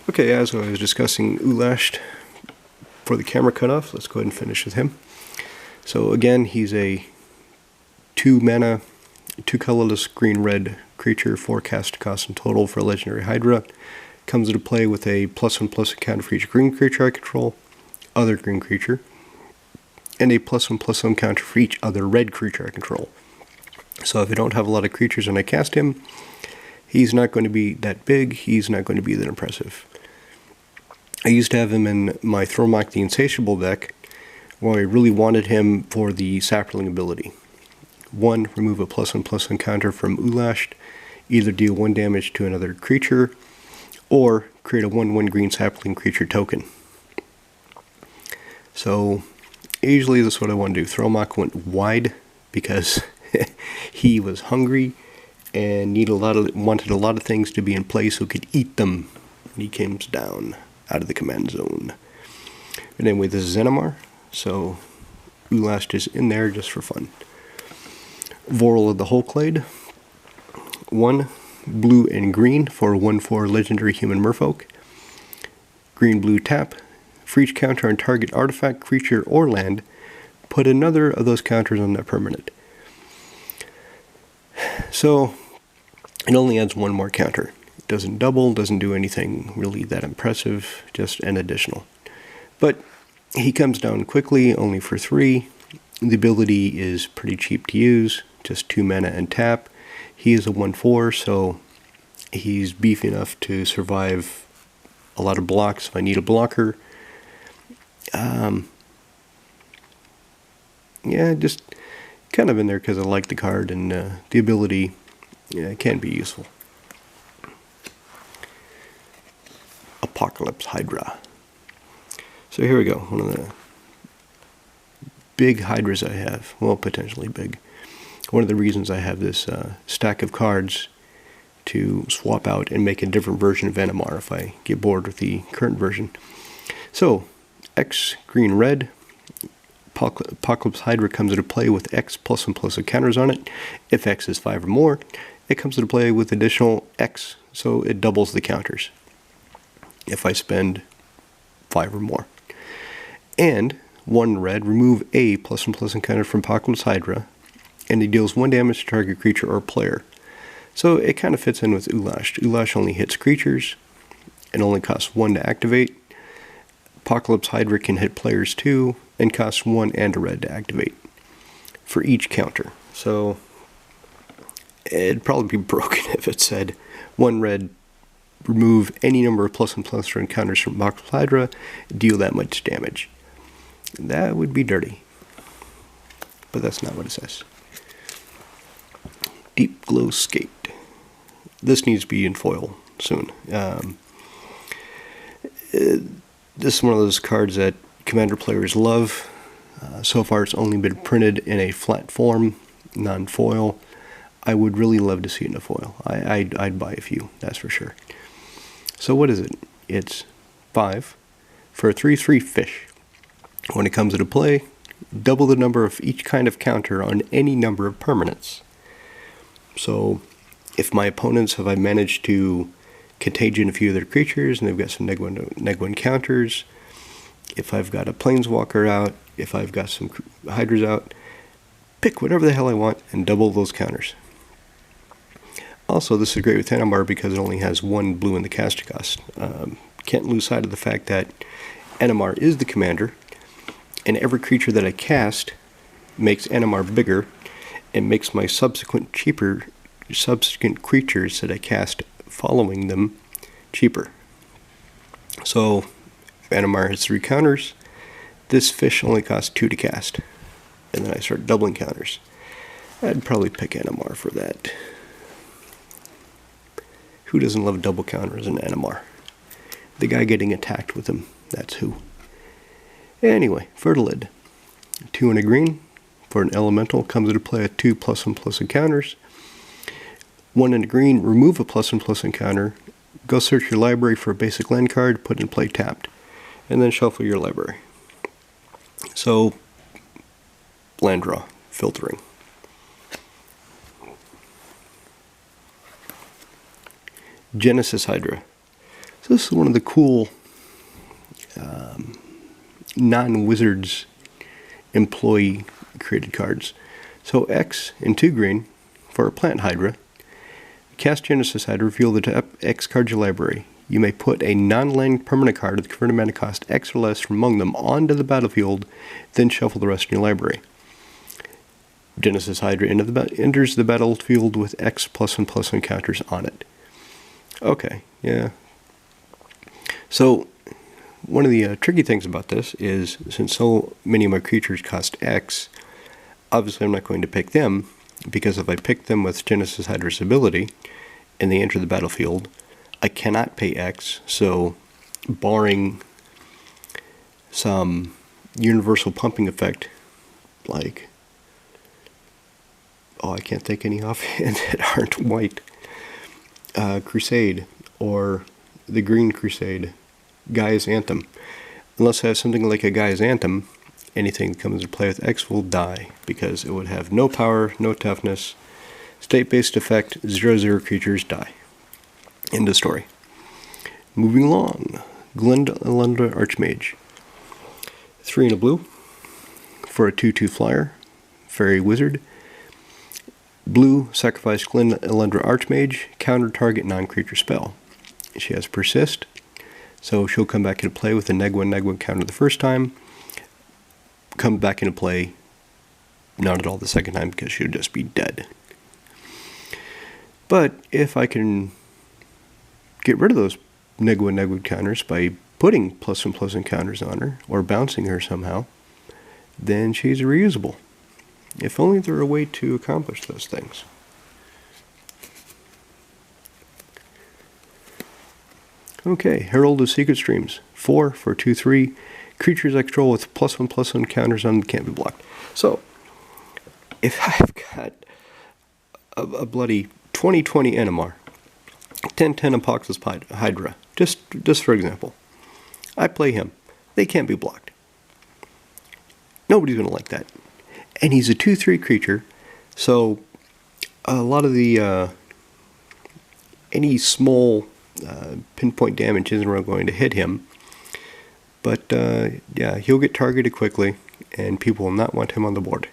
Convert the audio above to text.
Okay, as I was discussing Ulashed for the camera cutoff, let's go ahead and finish with him. So again, he's a 2 mana, 2 colorless green-red creature, 4 cast cost in total for a legendary Hydra. Comes into play with a +1/+1 counter for each green creature I control, other green creature, and a +1/+1 counter for each other red creature I control. So if I don't have a lot of creatures and I cast him, he's not going to be that big, he's not going to be that impressive. I used to have him in my Throwmark the Insatiable deck, where I really wanted him for the Sapling ability. 1, remove a +1/+1 counter from Ulashed, either deal 1 damage to another creature, or create a 1/1 green sapling creature token. So, usually this is what I want to do. Throwmark went wide because he was hungry and wanted a lot of things to be in place so he could eat them when he comes down out of the command zone. But anyway, this is Animar, so Ulashed is in there just for fun. Voral of the Hulklade. 1 blue and green for 1/4 legendary human merfolk. Green-blue tap. For each counter on target artifact, creature, or land, put another of those counters on that permanent. So, it only adds 1 more counter. It doesn't double, doesn't do anything really that impressive, just an additional. But he comes down quickly, only for 3. The ability is pretty cheap to use, just 2 mana and tap. He is a 1/4, so he's beefy enough to survive a lot of blocks if I need a blocker. Yeah, just kind of in there because I like the card, and the ability can be useful. Apocalypse Hydra. So here we go, one of the big Hydras I have. Well, potentially big. One of the reasons I have this stack of cards to swap out and make a different version of Animar if I get bored with the current version. So, X green red. Apocalypse Hydra comes into play with X +1/+1 counters on it. If X is 5 or more, it comes into play with additional X, so it doubles the counters if I spend 5 or more. And 1 red, remove a +1/+1 counter from Apocalypse Hydra, and it deals 1 damage to target creature or player. So it kind of fits in with Ulashed. Ulashed only hits creatures, and only costs 1 to activate. Apocalypse Hydra can hit players too, and costs 1 and a red to activate for each counter. So it'd probably be broken if it said 1 red, remove any number of +1/+1 counters from Apocalypse Hydra, deal that much damage. That would be dirty. But that's not what it says. Deep Glow Skate. This needs to be in foil soon. This is one of those cards that Commander players love. So far it's only been printed in a flat form, non-foil. I would really love to see it in a foil. I'd buy a few, that's for sure. So what is it? It's 5 for a 3/3 fish. When it comes into play, double the number of each kind of counter on any number of permanents. So if my opponents have managed to contagion a few of their creatures and they've got some neg1 counters, if I've got a planeswalker out, if I've got some hydras out, pick whatever the hell I want and double those counters. Also, this is great with Animar because it only has 1 blue in the cast cost. Can't lose sight of the fact that Animar is the commander, and every creature that I cast makes Animar bigger and makes my subsequent creatures that I cast following them cheaper. So if Animar has 3 counters, this fish only costs 2 to cast, and then I start doubling counters. I'd probably pick Animar for that. Who doesn't love double counters in Animar? The guy getting attacked with them, that's who. Anyway, Fertilid. 2 and a green for an elemental, comes into play at 2 +1/+1 counters. 1 and a green, remove a +1/+1 counter. Go search your library for a basic land card, put it in play tapped, and then shuffle your library. So, land draw, filtering. Genesis Hydra. So this is one of the cool non-wizards employee created cards. So X and 2 green for a plant Hydra. Cast Genesis Hydra, reveal the top X card your library. You may put a non-land permanent card with converted mana cost X or less from among them onto the battlefield, then shuffle the rest in your library. Genesis Hydra enters the battlefield with X +1/+1 counters on it. Okay, yeah. So, one of the tricky things about this is, since so many of my creatures cost X, obviously I'm not going to pick them, because if I pick them with Genesis Hydra's ability, and they enter the battlefield, I cannot pay X, so barring some universal pumping effect, like, oh, I can't think any offhand that aren't white, Crusade, or the Green Crusade, Gaia's Anthem. Unless I have something like a Gaia's Anthem, anything that comes into play with X will die, because it would have no power, no toughness, state-based effect, 0/0 creatures die. End of story. Moving along, Glenda Archmage. 3 and a blue for a 2/2 flyer, fairy wizard. Blue, sacrifice Glenda Archmage, counter target non-creature spell. She has persist, so she'll come back into play with a -1/-1 counter the first time, come back into play not at all the second time because she'll just be dead. But if I can get rid of those -1/-1 counters by putting +1/+1 counters on her, or bouncing her somehow, then she's reusable. If only there were a way to accomplish those things. Okay, Herald of Secret Streams. 4 for 2/3. Creatures I control with +1/+1 counters on them can't be blocked. So, if I've got a bloody 20/20 Animar, 10/10 Apocalypse Hydra, just for example, I play him. They can't be blocked. Nobody's going to like that. And he's a 2/3 creature, so a lot of the any small pinpoint damage isn't really going to hit him. But yeah, he'll get targeted quickly, and people will not want him on the board.